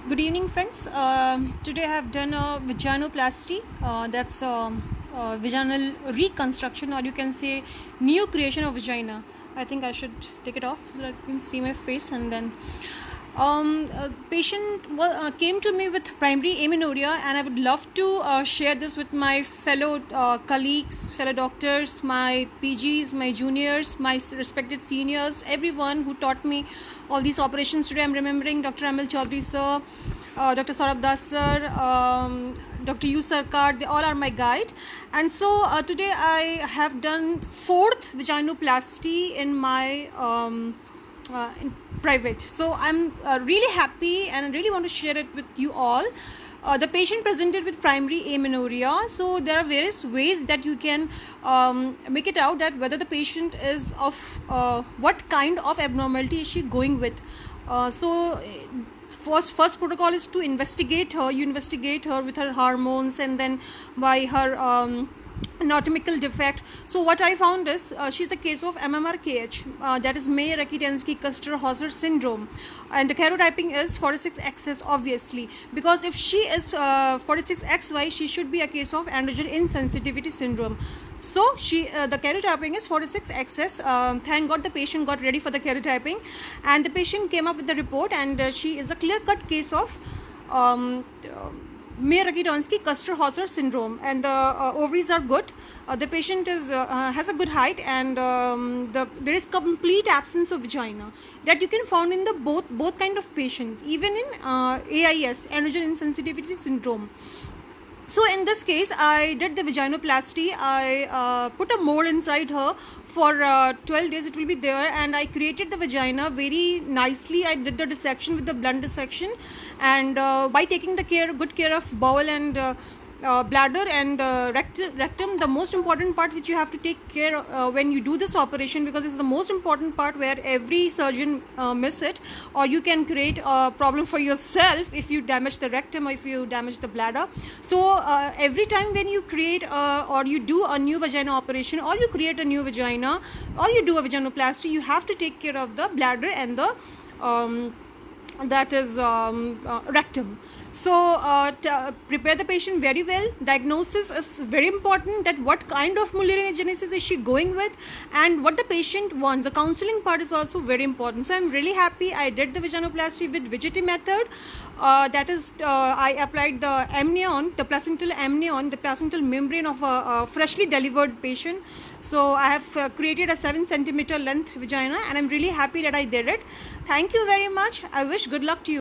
Good evening, friends. Today I have done a vaginoplasty. That's vaginal reconstruction, or you can say new creation of vagina. I think I should take it off so that you can see my face. And then, a patient came to me with primary amenorrhea, and I would love to share this with my fellow colleagues, fellow doctors, my PGs, my juniors, my respected seniors, everyone who taught me all these operations. Today I'm remembering Dr. Amil Chaudhary sir, Dr. Saurabh Das sir, Dr. U Sarkar, they all are my guide. And so today I have done 4th vaginoplasty in my in private. So I'm really happy and I really want to share it with you all. The patient presented with primary amenorrhea. So there are various ways that you can make it out that whether the patient is of what kind of abnormality is she going with. First protocol is to investigate her. You investigate her with her hormones and then by her anatomical defect. So what I found is she's a case of MMRKH, that is Mayer-Rokitansky-Kuster-Hauser syndrome, and the karyotyping is 46XS, obviously, because if she is 46XY, she should be a case of androgen insensitivity syndrome. So the karyotyping is 46XS. Thank God the patient got ready for the karyotyping, and the patient came up with the report, and she is a clear-cut case of Mayer-Rokitansky-Kuster-Hauser syndrome, and the ovaries are good. The patient has a good height, and there is complete absence of vagina that you can find in the both kind of patients, even in AIS, androgen insensitivity syndrome. So in this case, I did the vaginoplasty. I put a mold inside her for 12 days. It will be there, and I created the vagina very nicely. I did the dissection with the blunt dissection, and by taking the good care of bowel and bladder and rectum, the most important part which you have to take care when you do this operation, because it's the most important part where every surgeon miss it, or you can create a problem for yourself if you damage the rectum or if you damage the bladder. So every time when you create or you do a new vagina operation, or you create a new vagina, or you do a vaginoplasty, you have to take care of the bladder and the rectum. So prepare the patient very well. Diagnosis is very important, that what kind of multigenesis is she going with and what the patient wants. The counseling part is also very important. So I'm really happy I did the vaginoplasty with VGT method. That is, I applied the amnion, the placental amnion, the placental membrane of a freshly delivered patient. So I have created a 7 centimeter length vagina, and I'm really happy that I did it. Thank you very much. I wish good luck to you.